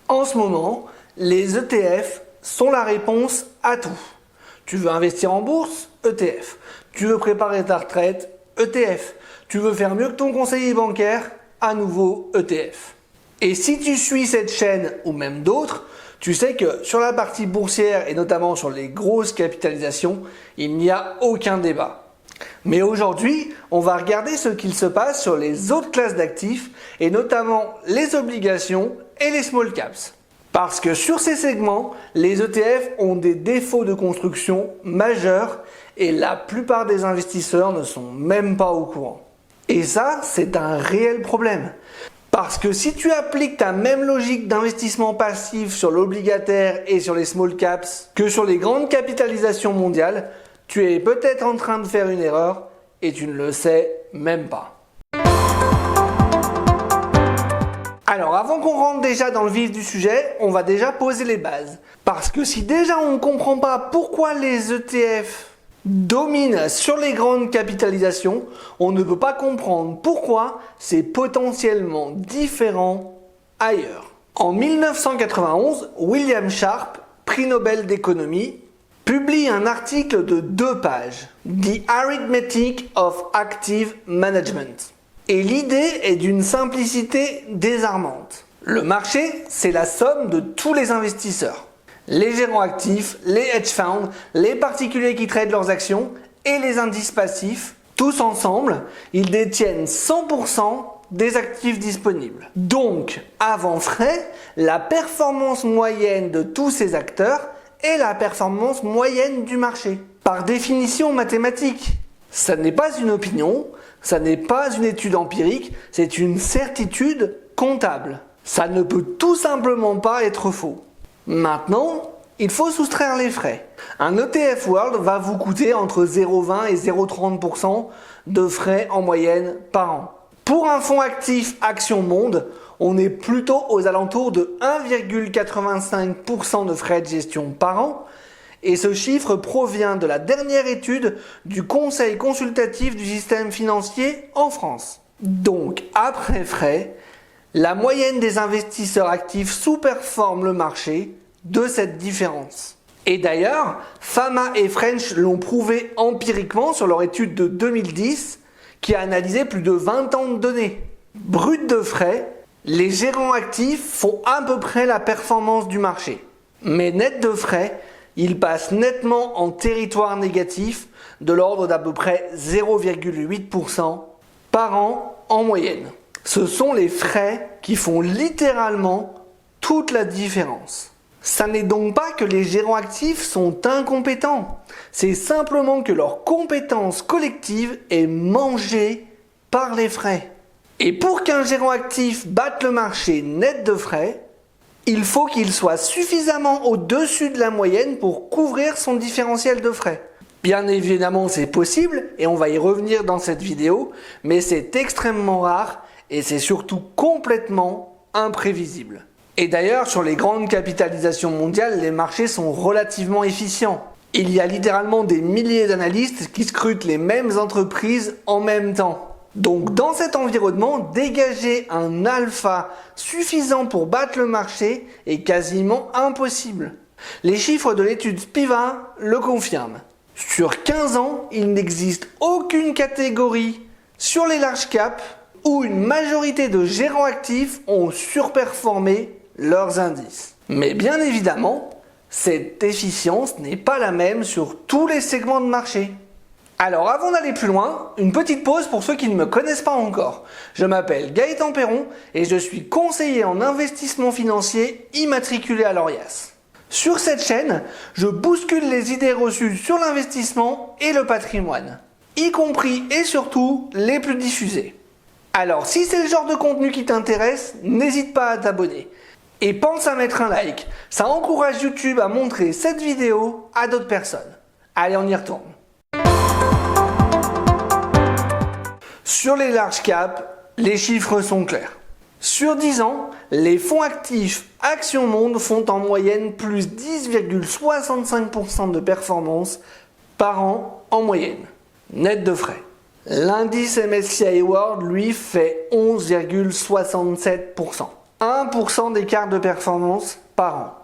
En ce moment, les ETF sont la réponse à tout. Tu veux investir en bourse? ETF. Tu veux préparer ta retraite? ETF. Tu veux faire mieux que ton conseiller bancaire? À nouveau ETF. Et si tu suis cette chaîne ou même d'autres, tu sais que sur la partie boursière et notamment sur les grosses capitalisations, il n'y a aucun débat. Mais aujourd'hui, on va regarder ce qu'il se passe sur les autres classes d'actifs et notamment les obligations et les small caps. Parce que sur ces segments, les ETF ont des défauts de construction majeurs et la plupart des investisseurs ne sont même pas au courant. Et ça, c'est un réel problème. Parce que si tu appliques ta même logique d'investissement passif sur l'obligataire et sur les small caps que sur les grandes capitalisations mondiales, tu es peut-être en train de faire une erreur et tu ne le sais même pas. Alors avant qu'on rentre déjà dans le vif du sujet, on va déjà poser les bases. Parce que si déjà on ne comprend pas pourquoi les ETF dominent sur les grandes capitalisations, on ne peut pas comprendre pourquoi c'est potentiellement différent ailleurs. En 1991, William Sharpe, prix Nobel d'économie, publie un article de 2 pages, The Arithmetic of Active Management. Et l'idée est d'une simplicité désarmante. Le marché, c'est la somme de tous les investisseurs. Les gérants actifs, les hedge funds, les particuliers qui tradent leurs actions et les indices passifs, tous ensemble, ils détiennent 100% des actifs disponibles. Donc, avant frais, la performance moyenne de tous ces acteurs est la performance moyenne du marché. Par définition mathématique, ça n'est pas une opinion, ça n'est pas une étude empirique, c'est une certitude comptable. Ça ne peut tout simplement pas être faux. Maintenant, il faut soustraire les frais. Un ETF World va vous coûter entre 0,20 et 0,30% de frais en moyenne par an. Pour un fonds actif Action Monde, on est plutôt aux alentours de 1,85% de frais de gestion par an. Et ce chiffre provient de la dernière étude du Conseil consultatif du système financier en France. Donc, après frais, la moyenne des investisseurs actifs sous-performe le marché de cette différence. Et d'ailleurs, Fama et French l'ont prouvé empiriquement sur leur étude de 2010 qui a analysé plus de 20 ans de données. Brut de frais, les gérants actifs font à peu près la performance du marché. Mais net de frais, ils passent nettement en territoire négatif de l'ordre d'à peu près 0,8% par an en moyenne. Ce sont les frais qui font littéralement toute la différence. Ça n'est donc pas que les gérants actifs sont incompétents, c'est simplement que leur compétence collective est mangée par les frais. Et pour qu'un gérant actif batte le marché net de frais, il faut qu'il soit suffisamment au-dessus de la moyenne pour couvrir son différentiel de frais. Bien évidemment, c'est possible et on va y revenir dans cette vidéo, mais c'est extrêmement rare et c'est surtout complètement imprévisible. Et d'ailleurs, sur les grandes capitalisations mondiales, les marchés sont relativement efficients. Il y a littéralement des milliers d'analystes qui scrutent les mêmes entreprises en même temps. Donc dans cet environnement, dégager un alpha suffisant pour battre le marché est quasiment impossible. Les chiffres de l'étude Spiva le confirment. Sur 15 ans, il n'existe aucune catégorie sur les large caps où une majorité de gérants actifs ont surperformé leurs indices. Mais bien évidemment, cette efficience n'est pas la même sur tous les segments de marché. Alors avant d'aller plus loin, une petite pause pour ceux qui ne me connaissent pas encore. Je m'appelle Gaëtan Perron et je suis conseiller en investissement financier immatriculé à l'Orias. Sur cette chaîne, je bouscule les idées reçues sur l'investissement et le patrimoine, y compris et surtout les plus diffusées. Alors si c'est le genre de contenu qui t'intéresse, n'hésite pas à t'abonner. Et pense à mettre un like, ça encourage YouTube à montrer cette vidéo à d'autres personnes. Allez, on y retourne. Sur les large caps, les chiffres sont clairs. Sur 10 ans, les fonds actifs Action Monde font en moyenne plus 10,65% de performance par an en moyenne, net de frais. L'indice MSCI World, lui, fait 11,67%. 1% d'écart de performance par an.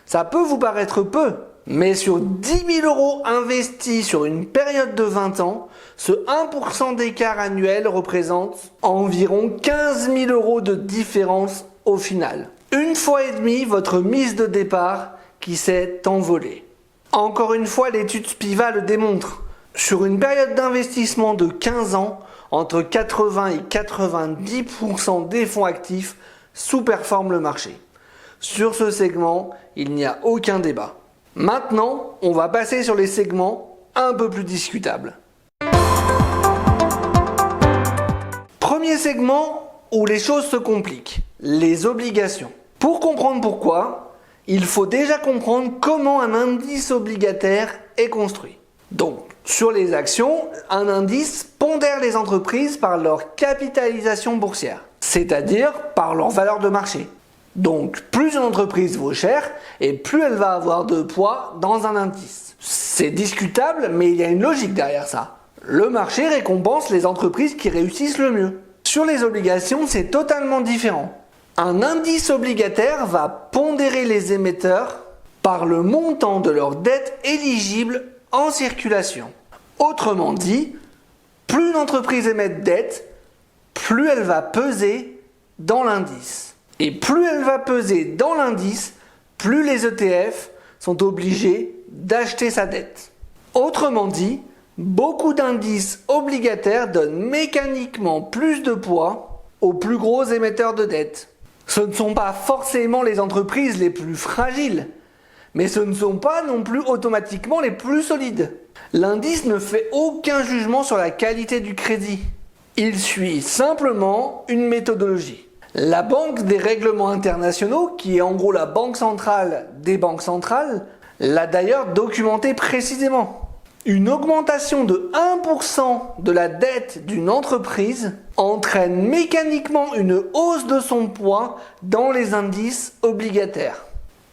Ça peut vous paraître peu, mais sur 10 000 euros investis sur une période de 20 ans, ce 1% d'écart annuel représente environ 15 000 euros de différence au final. Une fois et demie votre mise de départ qui s'est envolée. Encore une fois, l'étude Spiva le démontre. Sur une période d'investissement de 15 ans, entre 80 et 90% des fonds actifs sous-performent le marché. Sur ce segment, il n'y a aucun débat. Maintenant, on va passer sur les segments un peu plus discutables. Premier segment où les choses se compliquent, les obligations. Pour comprendre pourquoi, il faut déjà comprendre comment un indice obligataire est construit. Donc, sur les actions, un indice pondère les entreprises par leur capitalisation boursière, c'est-à-dire par leur valeur de marché. Donc, plus une entreprise vaut cher et plus elle va avoir de poids dans un indice. C'est discutable, mais il y a une logique derrière ça. Le marché récompense les entreprises qui réussissent le mieux. Sur les obligations, c'est totalement différent. Un indice obligataire va pondérer les émetteurs par le montant de leur dette éligible en circulation. Autrement dit, plus une entreprise émet de dette, plus elle va peser dans l'indice. Et plus elle va peser dans l'indice, plus les ETF sont obligés d'acheter sa dette. Autrement dit, beaucoup d'indices obligataires donnent mécaniquement plus de poids aux plus gros émetteurs de dette. Ce ne sont pas forcément les entreprises les plus fragiles, mais ce ne sont pas non plus automatiquement les plus solides. L'indice ne fait aucun jugement sur la qualité du crédit. Il suit simplement une méthodologie. La Banque des règlements internationaux, qui est en gros la banque centrale des banques centrales, l'a d'ailleurs documenté précisément. Une augmentation de 1% de la dette d'une entreprise entraîne mécaniquement une hausse de son poids dans les indices obligataires.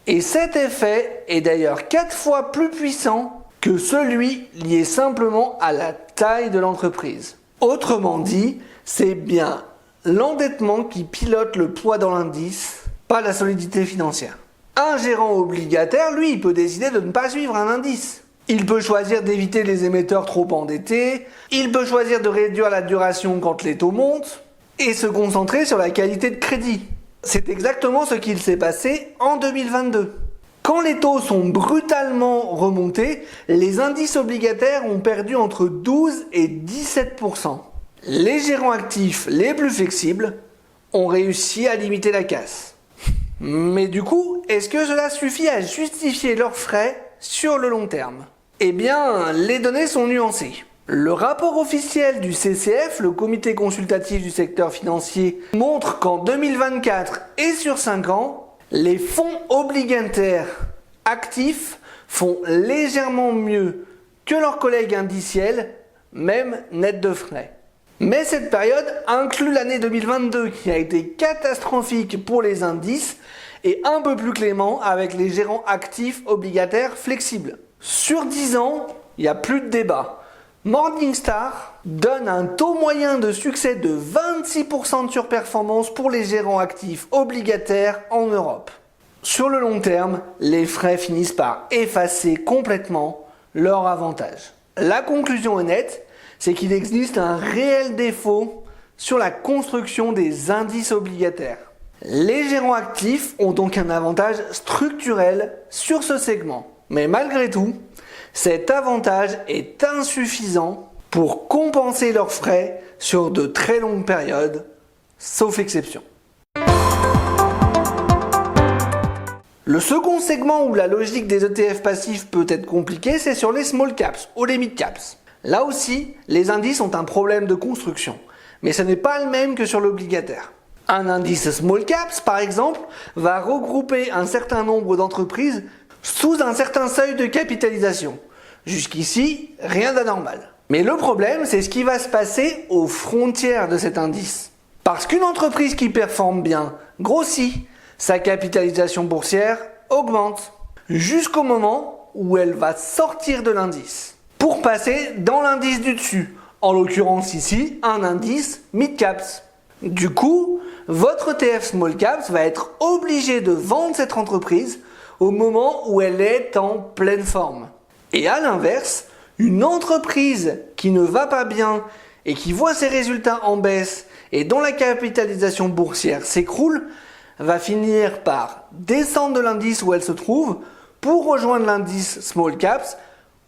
Et cet effet est d'ailleurs 4 fois plus puissant que celui lié simplement à la taille de l'entreprise. Autrement dit, c'est bien l'endettement qui pilote le poids dans l'indice, pas la solidité financière. Un gérant obligataire, lui, il peut décider de ne pas suivre un indice. Il peut choisir d'éviter les émetteurs trop endettés, il peut choisir de réduire la duration quand les taux montent, et se concentrer sur la qualité de crédit. C'est exactement ce qu'il s'est passé en 2022. Quand les taux sont brutalement remontés, les indices obligataires ont perdu entre 12 et 17%. Les gérants actifs les plus flexibles ont réussi à limiter la casse. Mais du coup, est-ce que cela suffit à justifier leurs frais sur le long terme ? Eh bien, les données sont nuancées. Le rapport officiel du CCF, le Comité consultatif du secteur financier, montre qu'en 2024 et sur 5 ans, les fonds obligataires actifs font légèrement mieux que leurs collègues indiciels, même net de frais. Mais cette période inclut l'année 2022 qui a été catastrophique pour les indices et un peu plus clément avec les gérants actifs obligataires flexibles. Sur 10 ans, il n'y a plus de débat. Morningstar donne un taux moyen de succès de 26% de surperformance pour les gérants actifs obligataires en Europe. Sur le long terme, les frais finissent par effacer complètement leur avantage. La conclusion est nette, c'est qu'il existe un réel défaut sur la construction des indices obligataires. Les gérants actifs ont donc un avantage structurel sur ce segment. Mais malgré tout, cet avantage est insuffisant pour compenser leurs frais sur de très longues périodes, sauf exception. Le second segment où la logique des ETF passifs peut être compliquée, c'est sur les small caps ou les mid caps. Là aussi, les indices ont un problème de construction, mais ce n'est pas le même que sur l'obligataire. Un indice small caps, par exemple, va regrouper un certain nombre d'entreprises sous un certain seuil de capitalisation. Jusqu'ici, rien d'anormal. Mais le problème, c'est ce qui va se passer aux frontières de cet indice. Parce qu'une entreprise qui performe bien grossit, sa capitalisation boursière augmente, jusqu'au moment où elle va sortir de l'indice, pour passer dans l'indice du dessus, en l'occurrence ici, un indice mid-caps. Du coup, votre ETF Small Caps va être obligé de vendre cette entreprise au moment où elle est en pleine forme. Et à l'inverse, une entreprise qui ne va pas bien et qui voit ses résultats en baisse et dont la capitalisation boursière s'écroule, va finir par descendre de l'indice où elle se trouve pour rejoindre l'indice Small Caps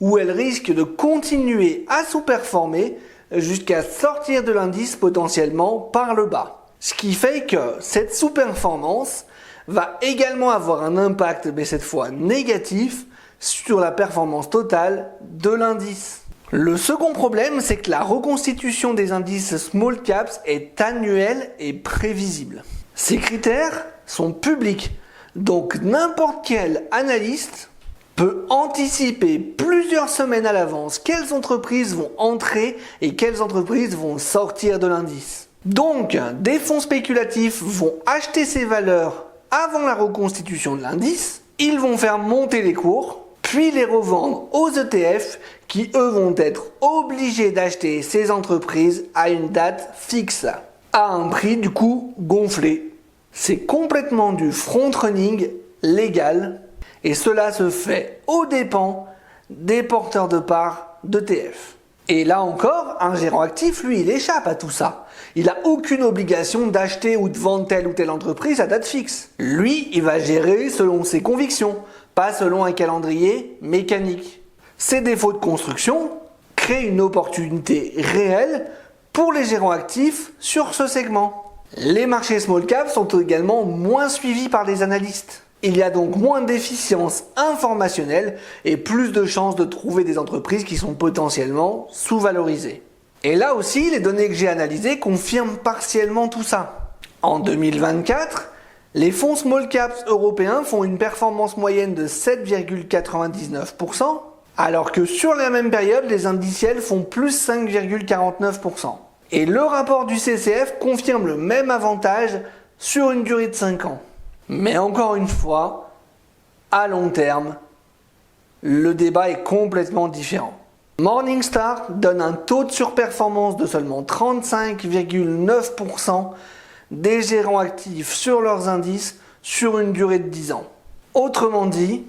où elle risque de continuer à sous-performer jusqu'à sortir de l'indice potentiellement par le bas. Ce qui fait que cette sous-performance va également avoir un impact, mais cette fois négatif, sur la performance totale de l'indice. Le second problème, c'est que la reconstitution des indices Small Caps est annuelle et prévisible. Ces critères sont publics, donc n'importe quel analyste peut anticiper plusieurs semaines à l'avance quelles entreprises vont entrer et quelles entreprises vont sortir de l'indice. Donc, des fonds spéculatifs vont acheter ces valeurs avant la reconstitution de l'indice, ils vont faire monter les cours, puis les revendre aux ETF qui, eux, vont être obligés d'acheter ces entreprises à une date fixe, à un prix du coup gonflé. C'est complètement du front-running légal et cela se fait aux dépens des porteurs de parts d'ETF. Et là encore, un gérant actif, lui, il échappe à tout ça. Il n'a aucune obligation d'acheter ou de vendre telle ou telle entreprise à date fixe. Lui, il va gérer selon ses convictions, pas selon un calendrier mécanique. Ces défauts de construction créent une opportunité réelle pour les gérants actifs sur ce segment. Les marchés small cap sont également moins suivis par les analystes. Il y a donc moins d'efficience informationnelle et plus de chances de trouver des entreprises qui sont potentiellement sous-valorisées. Et là aussi, les données que j'ai analysées confirment partiellement tout ça. En 2024, les fonds small caps européens font une performance moyenne de 7,99%, alors que sur la même période, les indiciels font plus 5,49%. Et le rapport du CCF confirme le même avantage sur une durée de 5 ans. Mais encore une fois, à long terme, le débat est complètement différent. Morningstar donne un taux de surperformance de seulement 35,9% des gérants actifs sur leurs indices sur une durée de 10 ans. Autrement dit,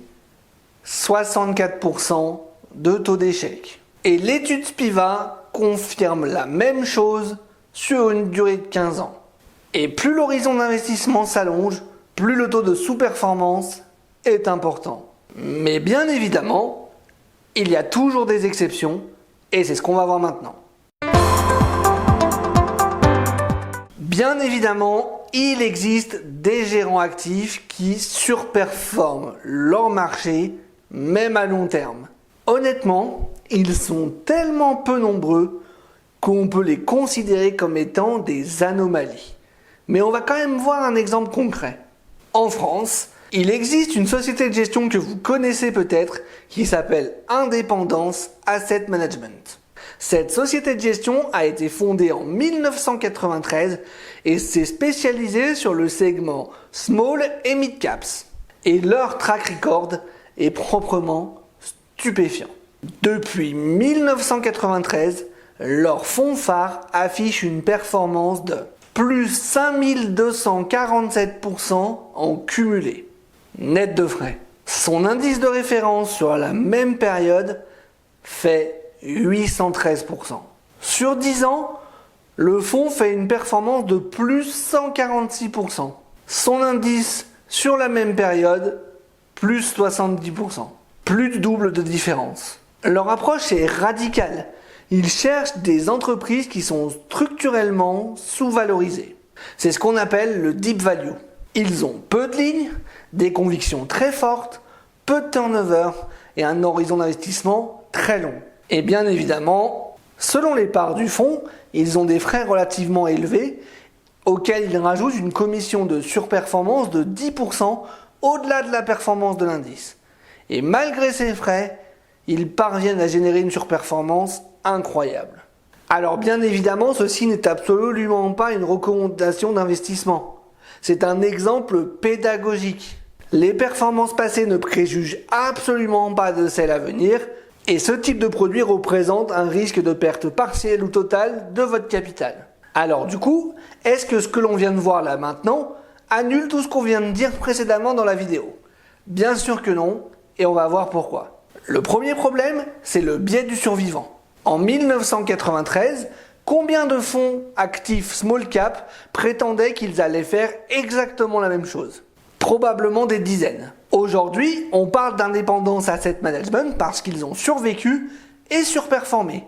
64% de taux d'échec. Et l'étude Spiva confirme la même chose sur une durée de 15 ans. Et plus l'horizon d'investissement s'allonge, plus le taux de sous-performance est important. Mais bien évidemment, il y a toujours des exceptions, et c'est ce qu'on va voir maintenant. Bien évidemment, il existe des gérants actifs qui surperforment leur marché, même à long terme. Honnêtement, ils sont tellement peu nombreux qu'on peut les considérer comme étant des anomalies. Mais on va quand même voir un exemple concret. En France, il existe une société de gestion que vous connaissez peut-être qui s'appelle Indépendance Asset Management. Cette société de gestion a été fondée en 1993 et s'est spécialisée sur le segment Small et Mid Caps. Et leur track record est proprement stupéfiant. Depuis 1993, leur fonds phare affiche une performance de plus 5247% en cumulé, net de frais. Son indice de référence sur la même période fait 813%. Sur 10 ans, le fonds fait une performance de plus 146%. Son indice sur la même période, plus 70%. Plus du double de différence. Leur approche est radicale. Ils cherchent des entreprises qui sont structurellement sous-valorisées. C'est ce qu'on appelle le deep value. Ils ont peu de lignes, des convictions très fortes, peu de turnover et un horizon d'investissement très long. Et bien évidemment, selon les parts du fonds, ils ont des frais relativement élevés auxquels ils rajoutent une commission de surperformance de 10% au-delà de la performance de l'indice. Et malgré ces frais, ils parviennent à générer une surperformance incroyable. Alors bien évidemment, ceci n'est absolument pas une recommandation d'investissement. C'est un exemple pédagogique. Les performances passées ne préjugent absolument pas de celles à venir, et ce type de produit représente un risque de perte partielle ou totale de votre capital. Alors du coup, est-ce que ce que l'on vient de voir là maintenant annule tout ce qu'on vient de dire précédemment dans la vidéo? Bien sûr que non, et on va voir pourquoi. Le premier problème, c'est le biais du survivant. En 1993, combien de fonds actifs small cap prétendaient qu'ils allaient faire exactement la même chose? Probablement des dizaines. Aujourd'hui, on parle d'indépendance asset management parce qu'ils ont survécu et surperformé.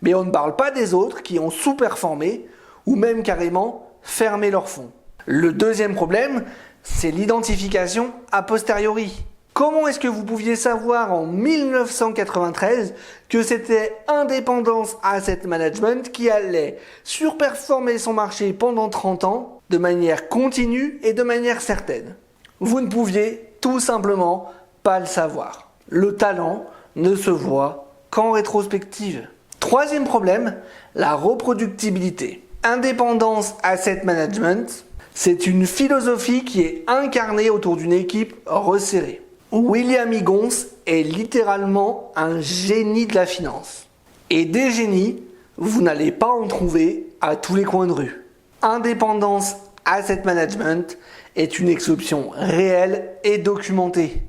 Mais on ne parle pas des autres qui ont sous-performé ou même carrément fermé leurs fonds. Le deuxième problème, c'est l'identification a posteriori. Comment est-ce que vous pouviez savoir en 1993 que c'était Indépendance Asset Management qui allait surperformer son marché pendant 30 ans de manière continue et de manière certaine? Vous ne pouviez tout simplement pas le savoir. Le talent ne se voit qu'en rétrospective. Troisième problème, la reproductibilité. Indépendance Asset Management, c'est une philosophie qui est incarnée autour d'une équipe resserrée. William Higgins est littéralement un génie de la finance. Et des génies, vous n'allez pas en trouver à tous les coins de rue. Indépendance Asset Management est une exception réelle et documentée.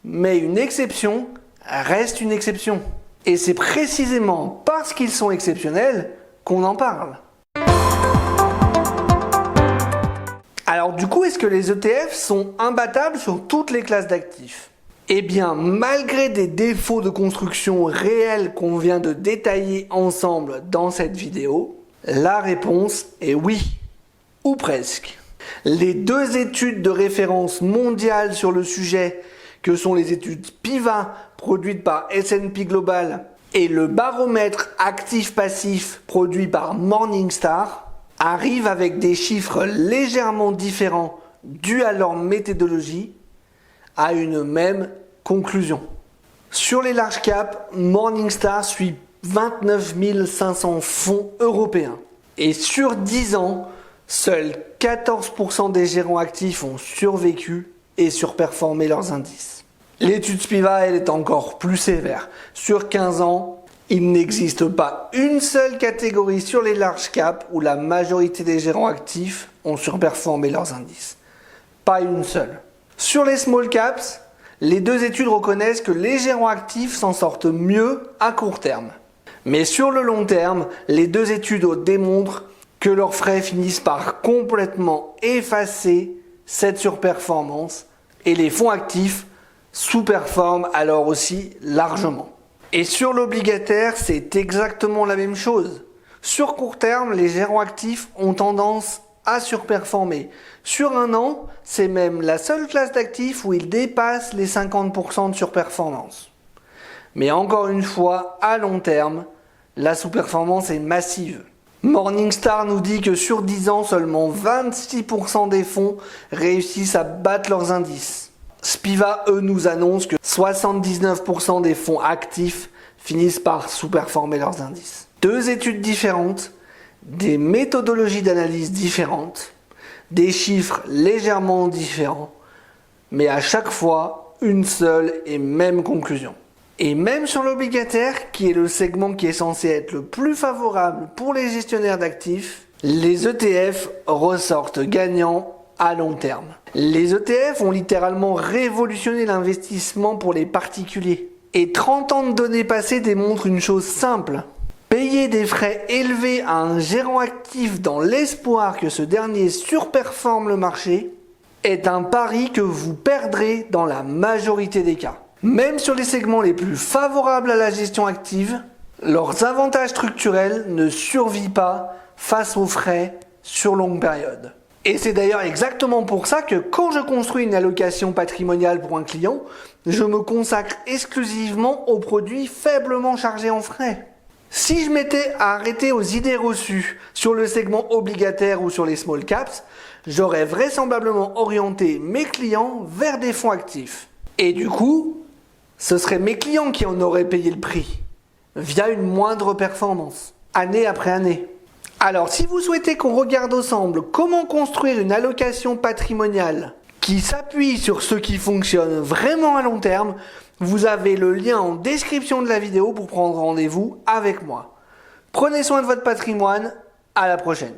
Mais une exception reste une exception. Et c'est précisément parce qu'ils sont exceptionnels qu'on en parle. Alors du coup, est-ce que les ETF sont imbattables sur toutes les classes d'actifs? Eh bien, malgré des défauts de construction réels qu'on vient de détailler ensemble dans cette vidéo, la réponse est oui, ou presque. Les deux études de référence mondiales sur le sujet, que sont les études PIVA produites par S&P Global et le baromètre actif-passif produit par Morningstar, arrivent avec des chiffres légèrement différents dus à leur méthodologie à une même conclusion. Sur les large caps, Morningstar suit 29 500 fonds européens. Et sur 10 ans, seuls 14% des gérants actifs ont survécu et surperformé leurs indices. L'étude Spiva, elle, est encore plus sévère. Sur 15 ans, il n'existe pas une seule catégorie sur les large caps où la majorité des gérants actifs ont surperformé leurs indices. Pas une seule. Sur les small caps, les deux études reconnaissent que les gérants actifs s'en sortent mieux à court terme. Mais sur le long terme, les deux études démontrent que leurs frais finissent par complètement effacer cette surperformance et les fonds actifs sous-performent alors aussi largement. Et sur l'obligataire, c'est exactement la même chose. Sur court terme, les gérants actifs ont tendance à surperformer. Sur un an, c'est même la seule classe d'actifs où ils dépassent les 50% de surperformance. Mais encore une fois, à long terme, la sous-performance est massive. Morningstar nous dit que sur 10 ans, seulement 26% des fonds réussissent à battre leurs indices. Spiva, eux, nous annoncent que 79% des fonds actifs finissent par sous-performer leurs indices. Deux études différentes, des méthodologies d'analyse différentes, des chiffres légèrement différents, mais à chaque fois, une seule et même conclusion. Et même sur l'obligataire, qui est le segment qui est censé être le plus favorable pour les gestionnaires d'actifs, les ETF ressortent gagnants à long terme. Les ETF ont littéralement révolutionné l'investissement pour les particuliers. Et 30 ans de données passées démontrent une chose simple. Payer des frais élevés à un gérant actif dans l'espoir que ce dernier surperforme le marché est un pari que vous perdrez dans la majorité des cas. Même sur les segments les plus favorables à la gestion active, leurs avantages structurels ne survivent pas face aux frais sur longue période. Et c'est d'ailleurs exactement pour ça que quand je construis une allocation patrimoniale pour un client, je me consacre exclusivement aux produits faiblement chargés en frais. Si je m'étais arrêté aux idées reçues sur le segment obligataire ou sur les small caps, j'aurais vraisemblablement orienté mes clients vers des fonds actifs. Et du coup, ce seraient mes clients qui en auraient payé le prix, via une moindre performance, année après année. Alors, si vous souhaitez qu'on regarde ensemble comment construire une allocation patrimoniale qui s'appuie sur ce qui fonctionne vraiment à long terme, vous avez le lien en description de la vidéo pour prendre rendez-vous avec moi. Prenez soin de votre patrimoine, À la prochaine.